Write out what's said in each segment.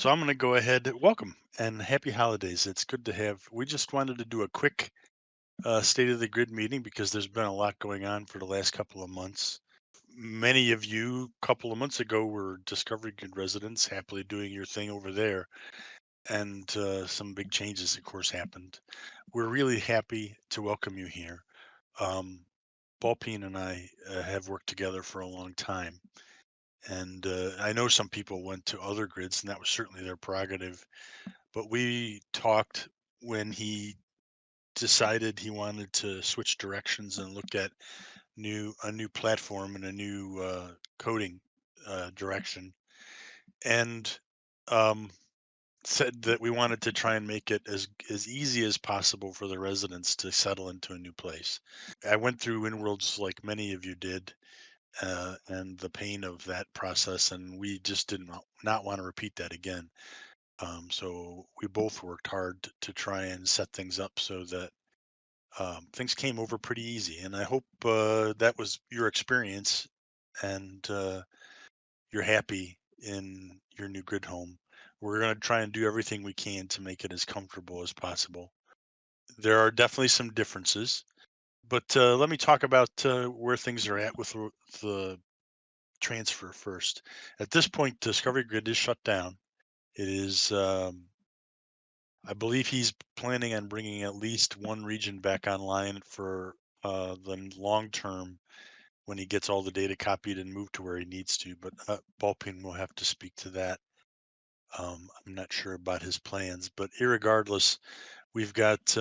So I'm going to go ahead. Welcome and happy holidays. It's good to have. We just wanted to do a quick state of the grid meeting because there's been a lot going on for the last couple of months. Many of you, a couple of months ago, were Discovery Grid residents, happily doing your thing over there, and some big changes, of course, happened. We're really happy to welcome you here. Um, Balpine and I have worked together for a long time, and I know some people went to other grids, and that was certainly their prerogative. But we talked when he decided he wanted to switch directions and look at a new platform and a new coding direction, and um, said that we wanted to try and make it as easy as possible for the residents to settle into a new place. I went through WinWorlds like many of you did, and the pain of that process, and we just did not want to repeat that again. So we both worked hard to try and set things up so that things came over pretty easy. And I hope that was your experience, and you're happy in your new grid home. We're going to try and do everything we can to make it as comfortable as possible. There are definitely some differences, but let me talk about where things are at with the transfer first. At this point, Discovery Grid is shut down. It is. I believe he's planning on bringing at least one region back online for the long term when he gets all the data copied and moved to where he needs to. But Balpin will have to speak to that. I'm not sure about his plans, but irregardless, we've got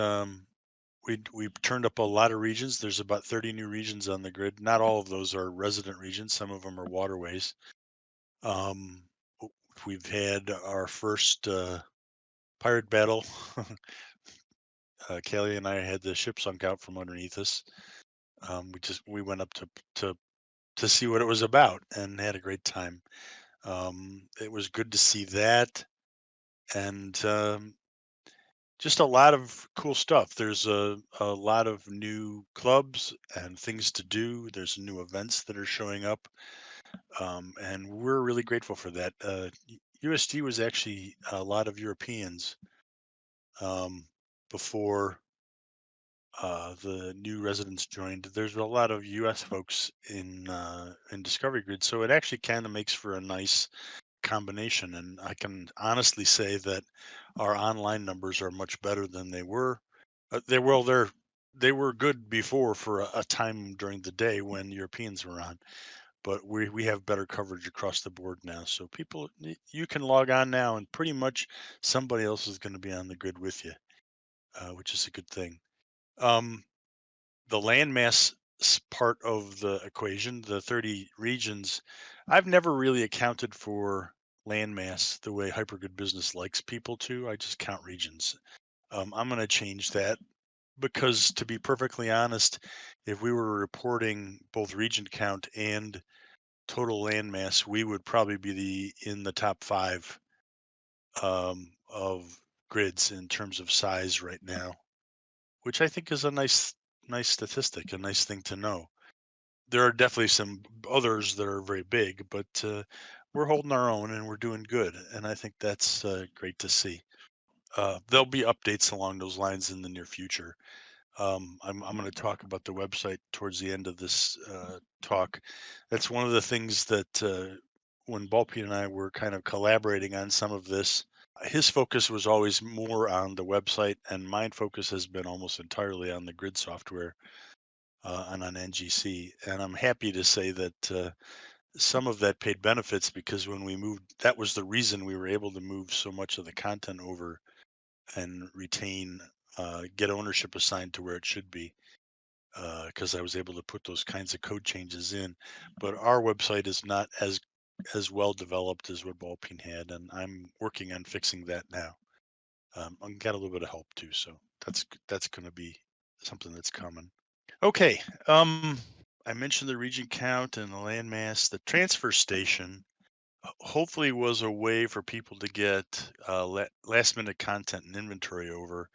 we've turned up a lot of regions. There's about 30 new regions on the grid. Not all of those are resident regions. Some of them are waterways. Um, we've had our first pirate battle. Kelly and I had the ship sunk out from underneath us. We went up to to see what it was about and had a great time. It was good to see that, and just a lot of cool stuff. There's a lot of new clubs and things to do. There's new events that are showing up, and we're really grateful for that. USD was actually a lot of Europeans um, before the new residents joined. There's a lot of U.S. folks in Discovery Grid, so it actually kind of makes for a nice combination. And I can honestly say that our online numbers are much better than they were. They were good before for a time during the day when Europeans were on, but we have better coverage across the board now. So you can log on now, and pretty much somebody else is going to be on the grid with you, which is a good thing. Um, the landmass part of the equation, the 30 regions, I've never really accounted for landmass the way hypergrid business likes people to. I just count regions. I'm going to change that because, to be perfectly honest, if we were reporting both region count and total landmass, we would probably be in the top five of grids in terms of size right now, which I think is a nice statistic, a nice thing to know. There are definitely some others that are very big, but we're holding our own and we're doing good, and I think that's great to see. There'll be updates along those lines in the near future. I'm going to talk about the website towards the end of this talk. That's one of the things that when Balpi and I were kind of collaborating on some of this, his focus was always more on the website, and my focus has been almost entirely on the grid software and on NGC. And I'm happy to say that some of that paid benefits because when we moved, that was the reason we were able to move so much of the content over and get ownership assigned to where it should be. Because I was able to put those kinds of code changes in, but our website is not as well developed as what Ballpeen had, and I'm working on fixing that now. I got a little bit of help too, so that's going to be something that's coming. Okay. I mentioned the region count and the landmass. The transfer station hopefully was a way for people to get last minute content and inventory over.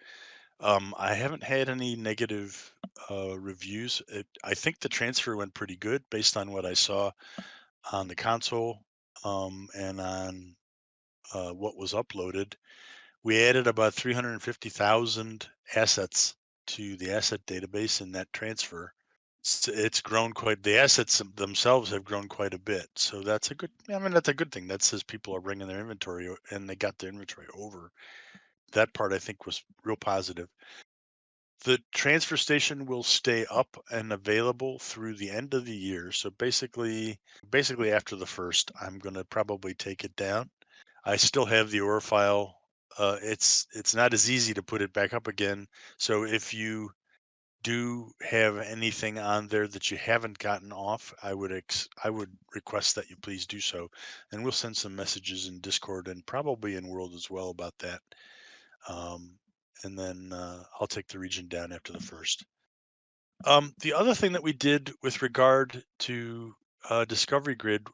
I haven't had any negative reviews. I think the transfer went pretty good based on what I saw on the console and on what was uploaded. We added about 350,000 assets to the asset database in that transfer. It's grown quite. The assets themselves have grown quite a bit. So that's a good. I mean, that's a good thing. That says people are bringing their inventory and they got their inventory over. That part I think was real positive. The transfer station will stay up and available through the end of the year. So basically after the first, I'm going to probably take it down. I still have the OR file. It's not as easy to put it back up again. So if you do have anything on there that you haven't gotten off, I would request that you please do so, and we'll send some messages in Discord and probably in World as well about that. Um, and then I'll take the region down after the first. The other thing that we did with regard to Discovery Grid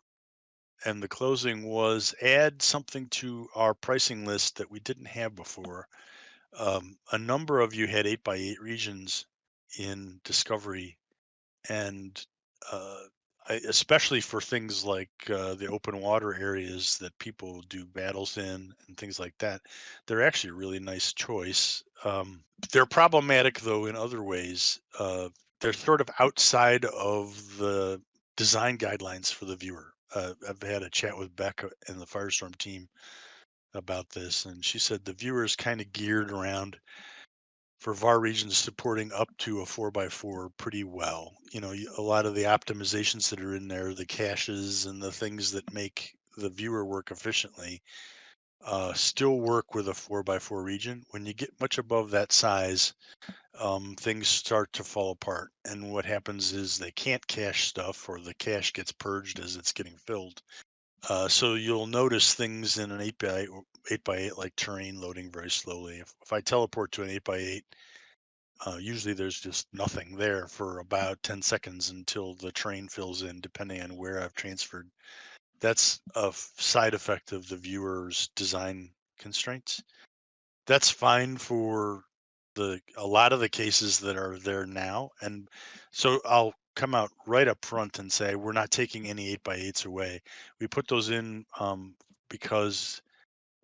and the closing was add something to our pricing list that we didn't have before. A number of you had 8x8 regions in Discovery, and uh, especially for things like the open water areas that people do battles in and things like that, they're actually a really nice choice. They're problematic though in other ways. They're sort of outside of the design guidelines for the viewer. I've had a chat with Becca and the Firestorm team about this, and she said the viewer is kind of geared around for VAR regions supporting up to a 4x4 pretty well. You know, a lot of the optimizations that are in there, the caches and the things that make the viewer work efficiently, still work with a 4x4 region. When you get much above that size, things start to fall apart. And what happens is they can't cache stuff, or the cache gets purged as it's getting filled. So you'll notice things in an 8x8 like terrain loading very slowly. If I teleport to an 8x8, usually there's just nothing there for about 10 seconds until the terrain fills in, depending on where I've transferred. That's a side effect of the viewer's design constraints. That's fine for a lot of the cases that are there now. And so I'll come out right up front and say we're not taking any 8x8s away. We put those in because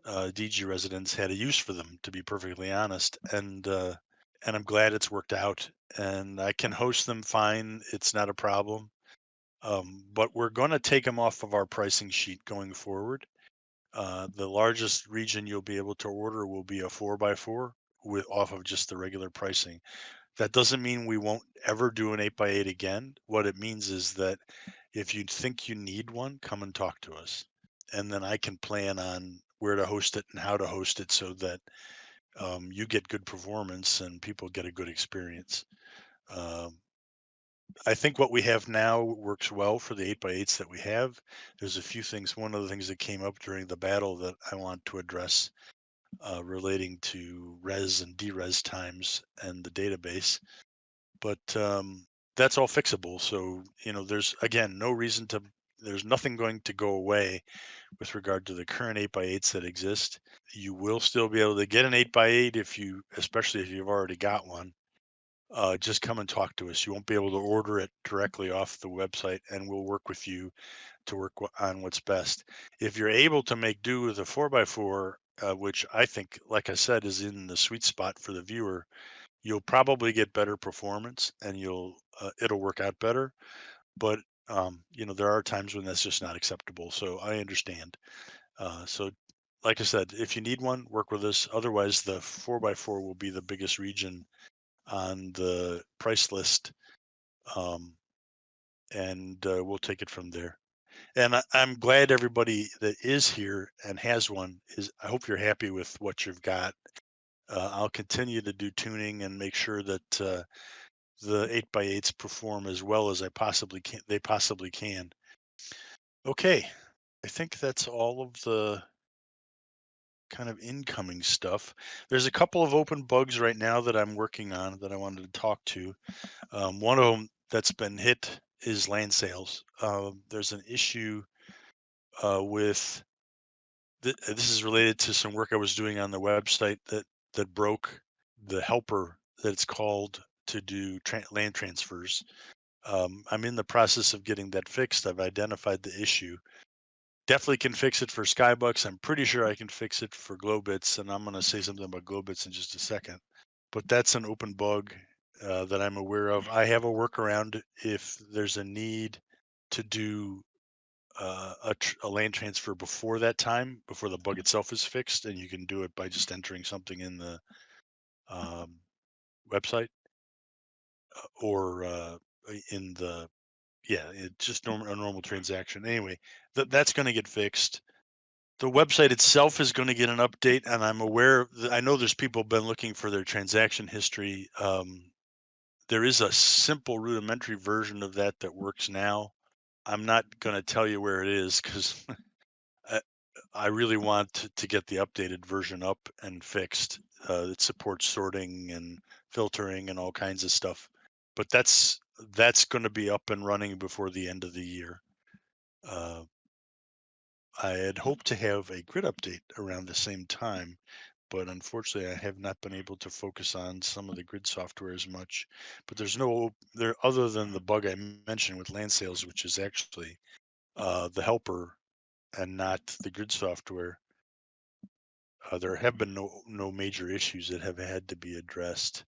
DG residents had a use for them, to be perfectly honest, and I'm glad it's worked out. And I can host them fine; it's not a problem. But we're going to take them off of our pricing sheet going forward. The largest region you'll be able to order will be a 4x4 with off of just the regular pricing. That doesn't mean we won't ever do an 8x8 again. What it means is that if you think you need one, come and talk to us. And then I can plan on where to host it and how to host it so that you get good performance and people get a good experience. Um, I think what we have now works well for the 8x8s that we have. There's a few things. One of the things that came up during the battle that I want to address relating to res and deres times and the database. But that's all fixable. So, you know, there's again no reason to, there's nothing going to go away with regard to the current 8x8s that exist. You will still be able to get an 8x8 if you, especially if you've already got one. Just come and talk to us. You won't be able to order it directly off the website, and we'll work with you to work on what's best. If you're able to make do with a 4x4, which I think, like I said, is in the sweet spot for the viewer, you'll probably get better performance and it'll work out better. But you know, there are times when that's just not acceptable. So I understand. So like I said, if you need one, work with us. Otherwise, the 4x4 will be the biggest region on the price list, um, and we'll take it from there. And I'm glad everybody that is here and has one is. I hope you're happy with what you've got. I'll continue to do tuning and make sure that the 8x8s perform as well as I possibly can. They possibly can. Okay, I think that's all of the kind of incoming stuff. There's a couple of open bugs right now that I'm working on that I wanted to talk to. One of them that's been hit is land sales. There's an issue with this is related to some work I was doing on the website that broke the helper that it's called to do land transfers. I'm in the process of getting that fixed. I've identified the issue. Definitely can fix it for Skybucks. I'm pretty sure I can fix it for Globits, and I'm going to say something about Globits in just a second. But that's an open bug that I'm aware of. I have a workaround if there's a need to do a land transfer before that time, before the bug itself is fixed, and you can do it by just entering something in the um, website or in the it's just a normal transaction. Anyway, that's going to get fixed. The website itself is going to get an update, and I'm aware. I know there's people been looking for their transaction history. There is a simple rudimentary version of that that works now. I'm not going to tell you where it is because I, I really want to get the updated version up and fixed. It supports sorting and filtering and all kinds of stuff. But that's going to be up and running before the end of the year. Uh, I had hoped to have a grid update around the same time, but unfortunately, I have not been able to focus on some of the grid software as much. But there's no there other than the bug I mentioned with land sales, which is actually the helper and not the grid software. There have been no major issues that have had to be addressed.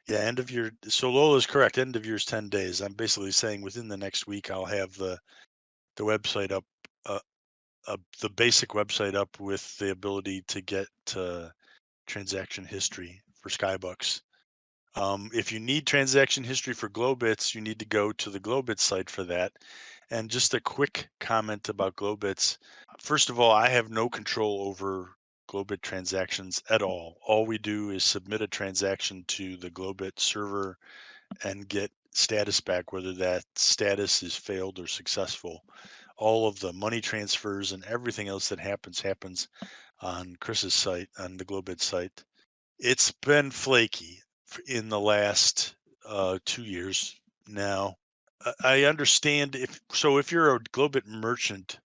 Yeah, end of year. So Lola is correct. End of year is 10 days. I'm basically saying within the next week I'll have the website up, uh, the basic website up with the ability to get transaction history for Skybucks. If you need transaction history for Globits, you need to go to the Globits site for that. And just a quick comment about Globits. First of all, I have no control over Globit transactions at all. All we do is submit a transaction to the Globit server and get status back, whether that status is failed or successful. All of the money transfers and everything else that happens on Chris's site, on the Globit site. It's been flaky in the last 2 years now. I understand if you're a Globit merchant,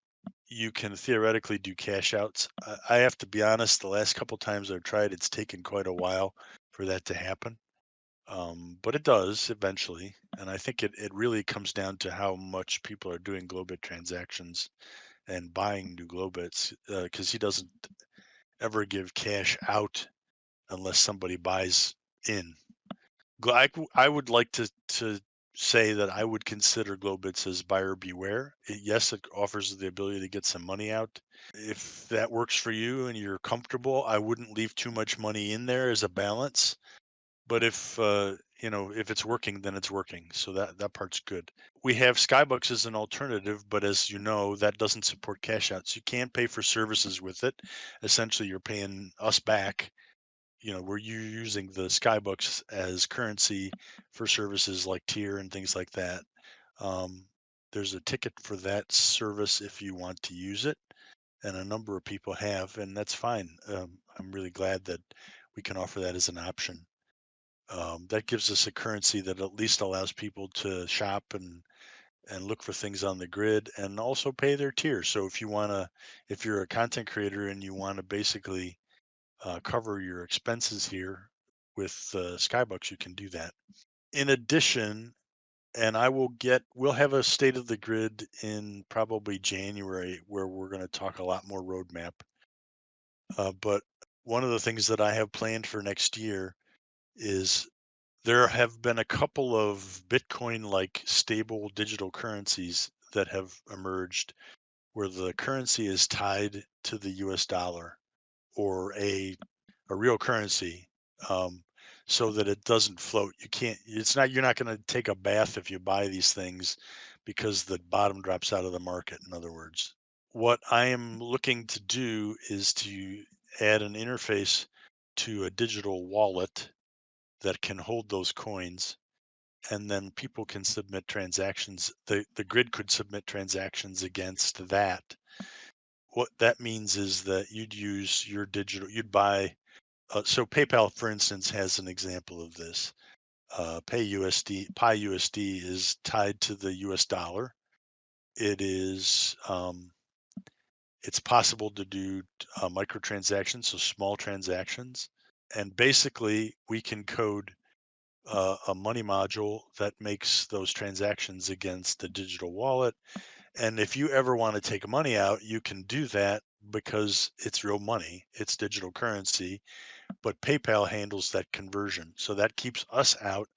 you can theoretically do cash outs. I have to be honest, the last couple times I've tried, it's taken quite a while for that to happen. But it does eventually. And I think it really comes down to how much people are doing Globit transactions and buying new Globits because he doesn't ever give cash out unless somebody buys in. I would like to say that I would consider Globits as buyer beware. Yes, it offers the ability to get some money out. If that works for you and you're comfortable, I wouldn't leave too much money in there as a balance. But if it's working, then it's working. So that part's good. We have Skybucks as an alternative, but as you know, that doesn't support cash outs. You can't pay for services with it. Essentially, you're paying us back. Where you're using the Skybucks as currency for services like tier and things like that. Um, there's a ticket for that service if you want to use it, and a number of people have, and that's fine. I'm really glad that we can offer that as an option. That gives us a currency that at least allows people to shop and look for things on the grid and also pay their tiers. So if you're a content creator and you want to basically cover your expenses here with Skybucks, you can do that. In addition, and we'll have a state of the grid in probably January where we're going to talk a lot more roadmap. But one of the things that I have planned for next year is there have been a couple of Bitcoin like stable digital currencies that have emerged where the currency is tied to the US dollar or a real currency, um, so that it doesn't float. You're not going to take a bath if you buy these things because the bottom drops out of the market, in other words. What I am looking to do is to add an interface to a digital wallet that can hold those coins, and then people can submit transactions. The grid could submit transactions against that. What that means is that you'd buy. So PayPal, for instance, has an example of this. PayUSD is tied to the US dollar. It is it's possible to do microtransactions, so small transactions, and basically we can code a money module that makes those transactions against the digital wallet, And if you ever want to take money out, you can do that because it's real money, it's digital currency, but PayPal handles that conversion. So that keeps us out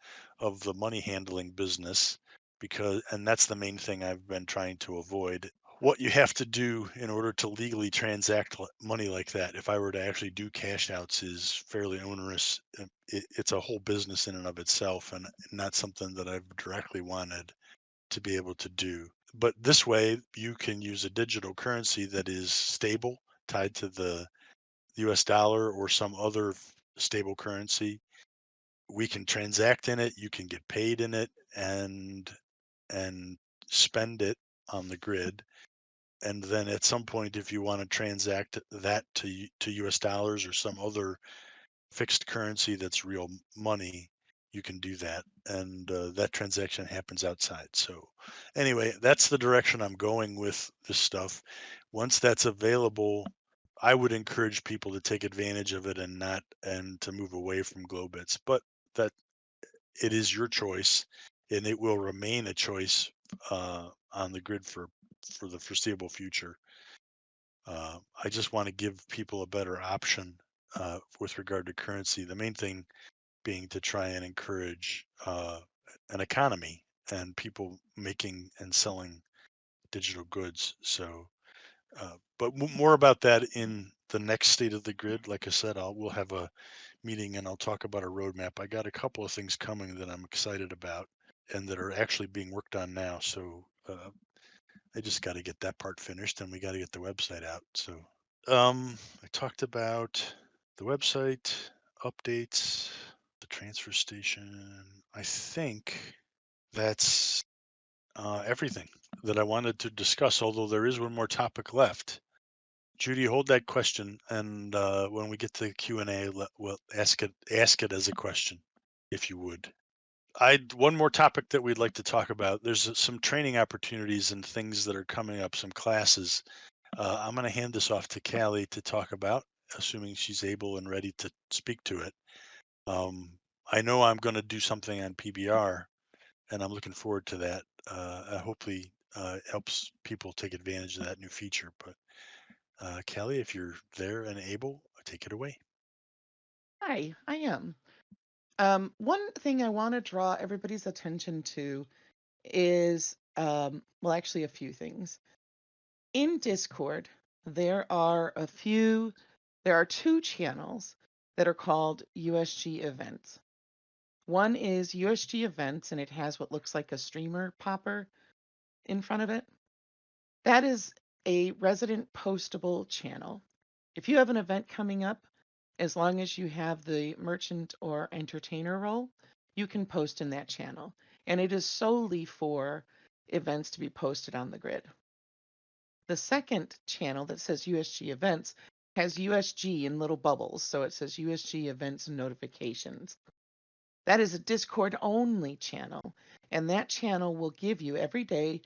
of the money handling business because, and that's the main thing I've been trying to avoid. What you have to do in order to legally transact money like that, if I were to actually do cash outs, is fairly onerous. It's a whole business in and of itself, and not something that I've directly wanted to be able to do. But this way, you can use a digital currency that is stable, tied to the US dollar or some other stable currency. We can transact in it, you can get paid in it, and spend it on the grid. And then at some point, if you want to transact that to US dollars or some other fixed currency that's real money, you can do that. And that transaction happens outside. So, anyway, that's the direction I'm going with this stuff. Once that's available, I would encourage people to take advantage of it and to move away from Globits. But that it is your choice, and it will remain a choice on the grid for the foreseeable future. I just want to give people a better option with regard to currency. The main thing being to try and encourage an economy and people making and selling digital goods. So, but more about that in the next state of the grid. Like I said, we'll have a meeting and I'll talk about a roadmap. I got a couple of things coming that I'm excited about and that are actually being worked on now. So I just got to get that part finished and we got to get the website out. So I talked about the website updates, the transfer station. I think that's everything that I wanted to discuss. Although there is one more topic left. Judy, hold that question, and when we get to the Q&A, we'll ask it as a question, if you would. I one more topic that we'd like to talk about. There's some training opportunities and things that are coming up, some classes. I'm going to hand this off to Callie to talk about, assuming she's able and ready to speak to it. I know I'm going to do something on PBR, and I'm looking forward to that. Hopefully, helps people take advantage of that new feature. But Callie, if you're there and able, take it away. Hi, I am. One thing I want to draw everybody's attention to is, well, actually, a few things. In Discord, there are there are two channels that are called USG events. One is USG events, and it has what looks like a streamer popper in front of it. That is a resident postable channel. If you have an event coming up, as long as you have the merchant or entertainer role, you can post in that channel. And it is solely for events to be posted on the grid. The second channel that says USG events has USG in little bubbles. So it says USG events and notifications. That is a Discord only channel. And that channel will give you every day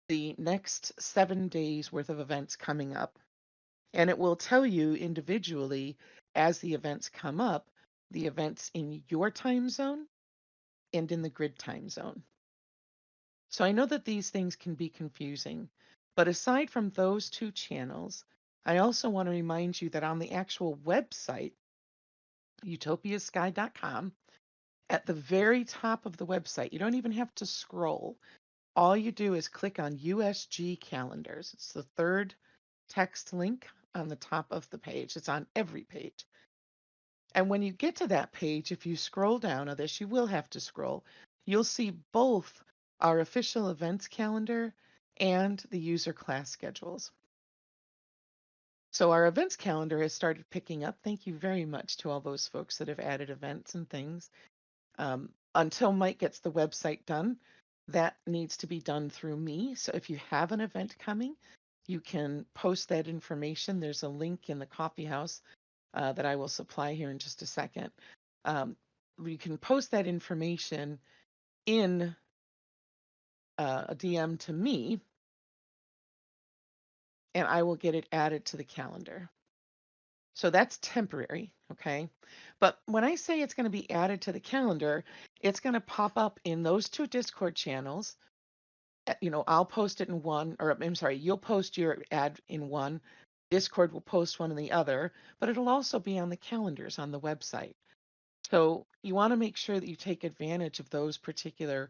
the next 7 days worth of events coming up. And it will tell you individually as the events come up, the events in your time zone and in the grid time zone. So I know that these things can be confusing, but aside from those two channels, I also want to remind you that on the actual website, utopiaskye.com, at the very top of the website, you don't even have to scroll. All you do is click on USG calendars. It's the third text link on the top of the page. It's on every page. And when you get to that page, if you scroll down on this, you will have to scroll, you'll see both our official events calendar and the user class schedules. So our events calendar has started picking up. Thank you very much to all those folks that have added events and things. Until Mike gets the website done, that needs to be done through me. So if you have an event coming, you can post that information. There's a link in the coffee house that I will supply here in just a second. You can post that information in a DM to me, and I will get it added to the calendar. So that's temporary, okay? But when I say it's going to be added to the calendar, it's going to pop up in those two Discord channels I'll post it in one, or I'm sorry, you'll post your ad in one, Discord will post one in the other, but it'll also be on the calendars on the website. So you want to make sure that you take advantage of those particular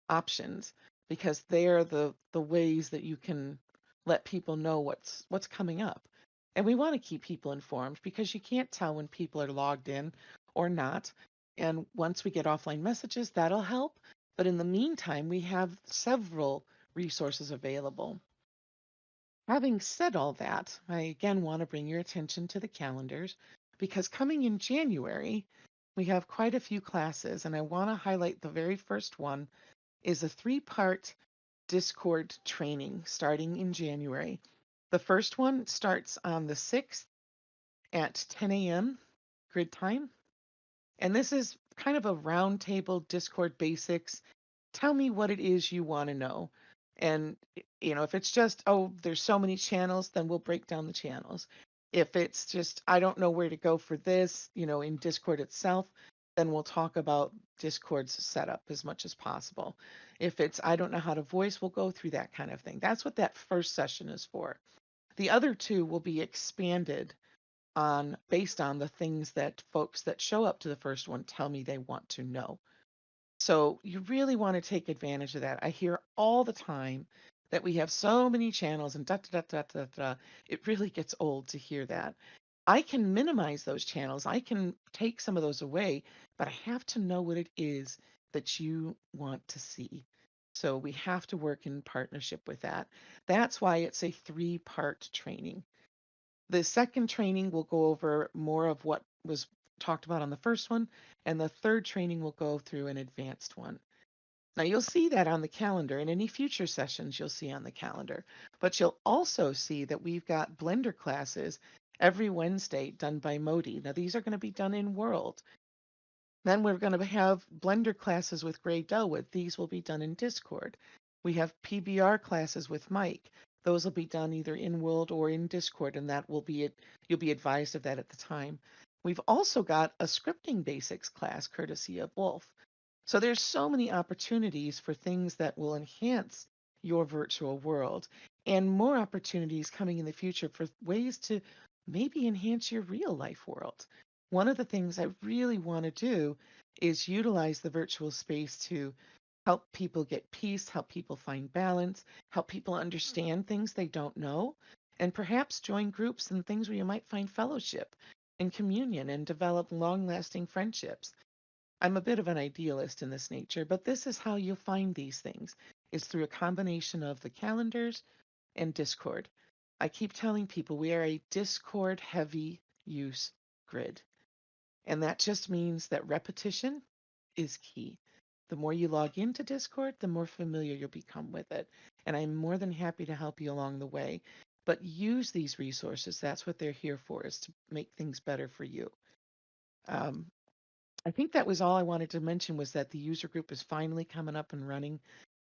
options because they are the ways that you can let people know what's coming up. And we want to keep people informed because you can't tell when people are logged in or not. And once we get offline messages, that'll help. But in the meantime, we have several resources available. Having said all that, I again want to bring your attention to the calendars because coming in January, we have quite a few classes, and I want to highlight the very first one is a three-part Discord training starting in January. The first one starts on the 6th at 10 a.m. grid time, and this is kind of a roundtable Discord basics. Tell me what it is you want to know. And, if it's just, oh, there's so many channels, then we'll break down the channels. If it's just, I don't know where to go for this, in Discord itself, then we'll talk about Discord's setup as much as possible. If it's, I don't know how to voice, we'll go through that kind of thing. That's what that first session is for. The other two will be expanded on based on the things that folks that show up to the first one tell me they want to know. So you really want to take advantage of that. I hear all the time that we have so many channels and da da da da da da. It really gets old to hear that. I can minimize those channels. I can take some of those away, but I have to know what it is that you want to see. So we have to work in partnership with that. That's why it's a three-part training. The second training will go over more of what was talked about on the first one, and the third training will go through an advanced one. Now, you'll see that on the calendar, and any future sessions you'll see on the calendar. But you'll also see that we've got Blender classes every Wednesday done by Modi. Now, these are going to be done in World. Then we're going to have Blender classes with Gray Delwood. These will be done in Discord. We have PBR classes with Mike. Those will be done either in World or in Discord, and that will be it. You'll be advised of that at the time. We've also got a scripting basics class courtesy of Wolf. So there's so many opportunities for things that will enhance your virtual world and more opportunities coming in the future for ways to maybe enhance your real life world. One of the things I really want to do is utilize the virtual space to help people get peace, help people find balance, help people understand things they don't know, and perhaps join groups and things where you might find fellowship and communion and develop long lasting friendships. I'm a bit of an idealist in this nature, but this is how you'll find these things is through a combination of the calendars and Discord. I keep telling people we are a Discord heavy use grid. And that just means that repetition is key. The more you log into Discord, the more familiar you'll become with it. And I'm more than happy to help you along the way. But use these resources. That's what they're here for, is to make things better for you. Um, I think that was all I wanted to mention was that the user group is finally coming up and running.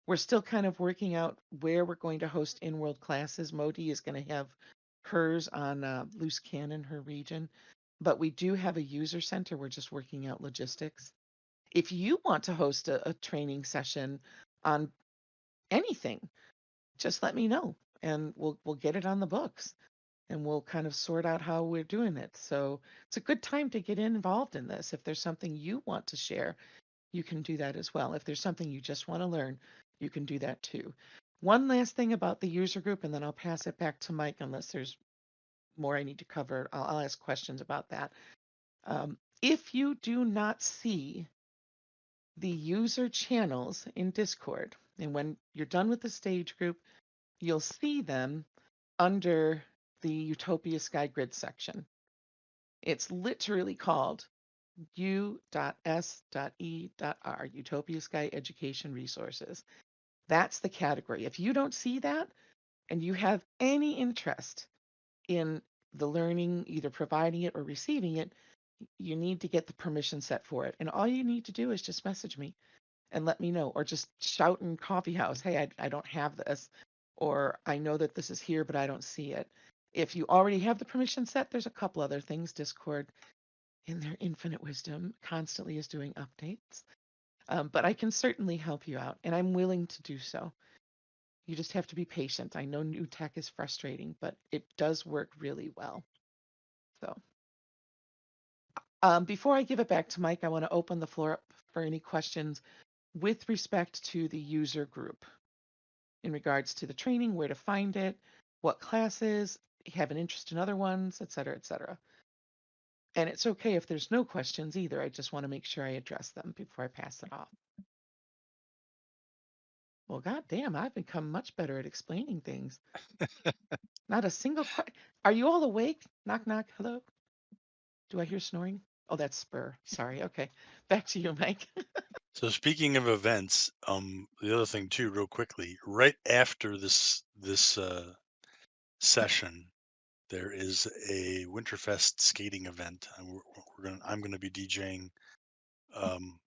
We're still kind of working out where we're going to host in-world classes. Modi is going to have hers on Loose Cannon, her region, but we do have a user center. We're just working out logistics. If you want to host a training session on anything, just let me know and we'll get it on the books and we'll kind of sort out how we're doing it. So it's a good time to get involved in this. If there's something you want to share, you can do that as well. If there's something you just want to learn, you can do that too. One last thing about the user group, and then I'll pass it back to Mike unless there's more I need to cover. I'll ask questions about that. If you do not see the user channels in Discord, and when you're done with the stage group, you'll see them under the Utopia Skye grid section. It's literally called U.S.E.R, Utopia Skye Education Resources. That's the category. If you don't see that and you have any interest in the learning, either providing it or receiving it, you need to get the permission set for it. And all you need to do is just message me and let me know, or just shout in coffee house, hey, I don't have this, or I know that this is here, but I don't see it. If you already have the permission set, there's a couple other things. Discord, in their infinite wisdom, constantly is doing updates. But I can certainly help you out, and I'm willing to do so. You just have to be patient. I know new tech is frustrating, but it does work really well. So, before I give it back to Mike, I want to open the floor up for any questions with respect to the user group in regards to the training, where to find it, what classes, have an interest in other ones, et cetera, et cetera. And it's okay if there's no questions either. I just want to make sure I address them before I pass it off. Well, goddamn, I've become much better at explaining things. Not a single question. Are you all awake? Knock, knock. Hello? Do I hear snoring? Oh, that's Spur. Sorry. Okay. Back to you, Mike. So speaking of events, the other thing too, real quickly, right after this session, there is a Winterfest skating event, and I'm gonna be DJing. Um,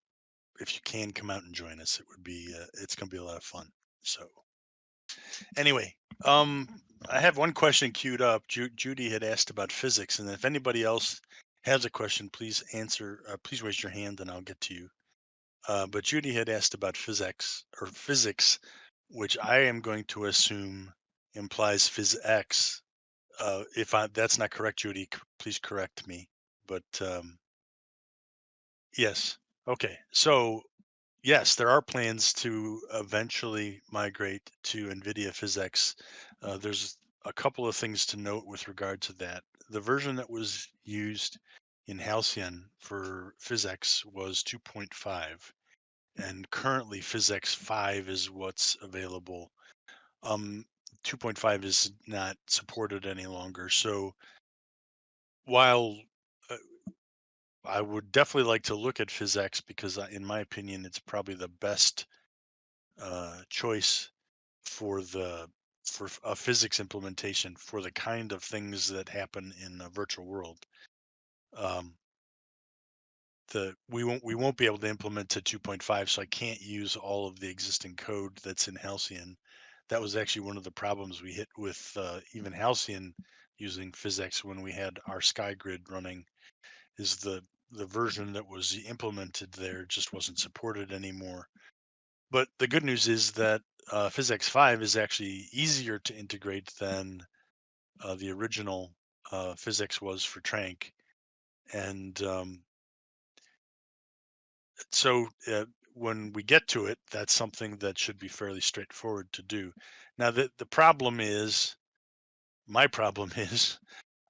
if you can come out and join us, it's gonna be a lot of fun. So anyway, um, I have one question queued up. Judy had asked about physics, and if anybody else has a question, please answer. Please raise your hand, and I'll get to you. But Judy had asked about physics, which I am going to assume implies phys X. If that's not correct, Judy, please correct me. But yes, okay. So yes, there are plans to eventually migrate to NVIDIA PhysX. There's a couple of things to note with regard to that. The version that was used in Halcyon for PhysX was 2.5, and currently PhysX 5 is what's available. Um, 2.5 is not supported any longer. So while uh, I would definitely like to look at PhysX because, in my opinion, it's probably the best choice for a physics implementation for the kind of things that happen in a virtual world. Um, the we won't be able to implement to 2.5, so I can't use all of the existing code that's in Halcyon. That was actually one of the problems we hit with even Halcyon using physics when we had our Sky grid running. Is the version that was implemented there just wasn't supported anymore. But the good news is that PhysX 5 is actually easier to integrate than the original physics was for Trank. And so when we get to it, that's something that should be fairly straightforward to do. Now, the problem is, my problem is,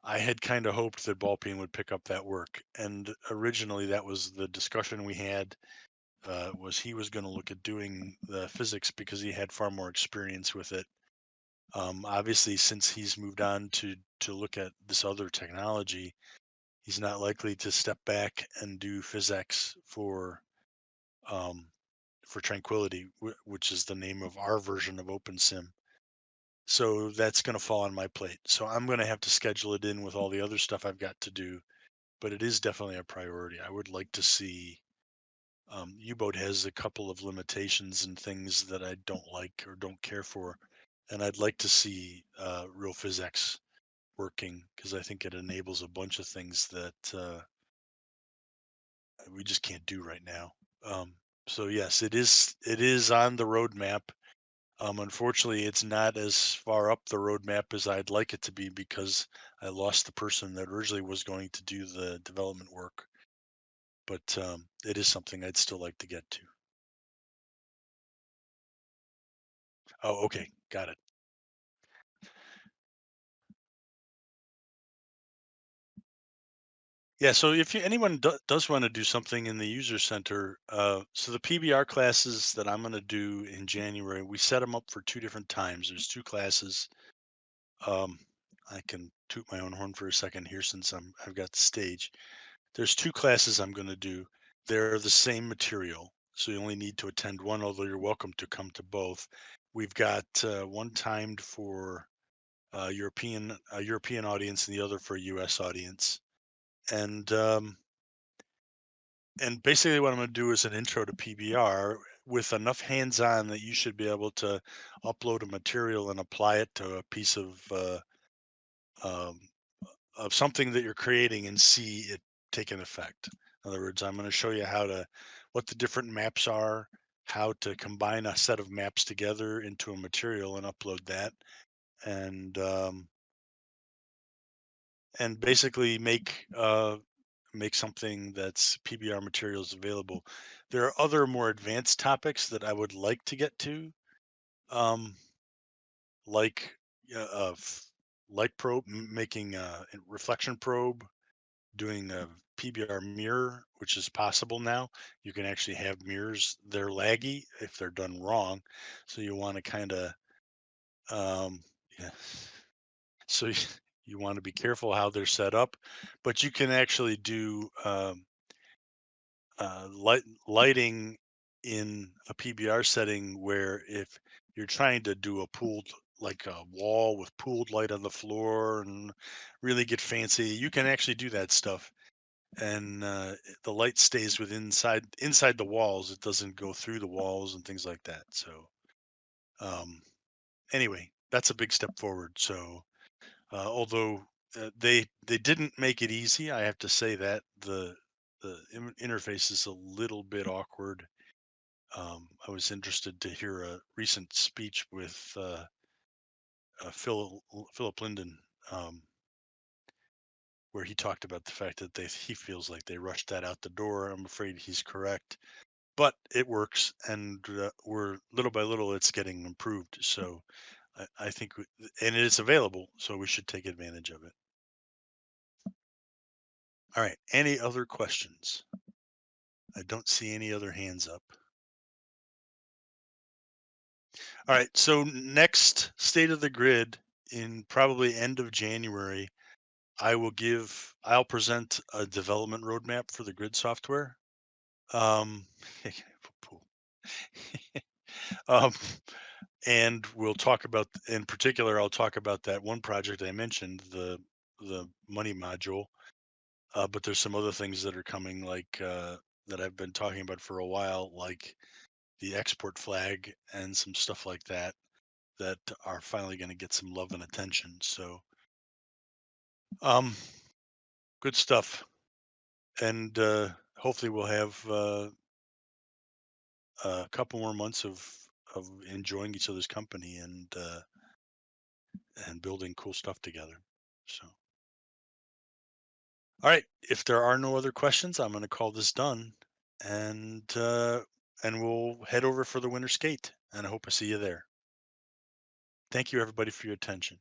I had kind of hoped that Ballpeen would pick up that work. And originally, that was the discussion we had. Was he was going to look at doing the physics because he had far more experience with it. Obviously, since he's moved on to look at this other technology, he's not likely to step back and do physics um, for Tranquility, which is the name of our version of OpenSim. So that's going to fall on my plate. So I'm going to have to schedule it in with all the other stuff I've got to do. But it is definitely a priority. I would like to see. U-boat has a couple of limitations and things that I don't like or don't care for, and I'd like to see real physics working because I think it enables a bunch of things that we just can't do right now. Um, so yes, it is on the roadmap. Unfortunately, it's not as far up the roadmap as I'd like it to be because I lost the person that originally was going to do the development work. But it is something I'd still like to get to. Oh, okay, got it. Yeah, so if anyone does want to do something in the user center, so the PBR classes that I'm going to do in January, we set them up for two different times. There's two classes. Um, I can toot my own horn for a second here since I've got the stage. There's two classes I'm going to do. They're the same material, so you only need to attend one, although you're welcome to come to both. We've got one timed for a European audience and the other for a U.S. audience. And basically what I'm going to do is an intro to PBR with enough hands-on that you should be able to upload a material and apply it to a piece um, of something that you're creating and see it take an effect. In other words, I'm going to show you what the different maps are, how to combine a set of maps together into a material and upload that, and basically make something that's PBR materials available. There are other more advanced topics that I would like to get to, um, like light probe, making a reflection probe, doing a PBR mirror, which is possible now. You can actually have mirrors. They're laggy if they're done wrong, so you want to kind of yeah. So you want to be careful how they're set up, but you can actually do lighting in a PBR setting where if you're trying to do a pooled, like a wall with pooled light on the floor and really get fancy, you can actually do that stuff. And the light stays inside the walls. It doesn't go through the walls and things like that. So um, anyway, that's a big step forward. So although they didn't make it easy, I have to say that the interface is a little bit awkward. I was interested to hear a recent speech with Philip Linden, um, where he talked about the fact that he feels like they rushed that out the door. I'm afraid he's correct, but it works, and we're little by little it's getting improved. So I think, and it is available, so we should take advantage of it. All right. Any other questions? I don't see any other hands up. All right. So next state of the grid in probably end of January, I'll present a development roadmap for the grid software. Um, um, and we'll talk about, in particular, I'll talk about that one project I mentioned, the money module. But there's some other things that are coming, like that I've been talking about for a while, like the export flag and some stuff like that that are finally going to get some love and attention. So, um, good stuff, and hopefully we'll have a couple more months of enjoying each other's company and building cool stuff together. So, all right, if there are no other questions, I'm going to call this done, and we'll head over for the winter skate. And I hope I see you there. Thank you, everybody, for your attention.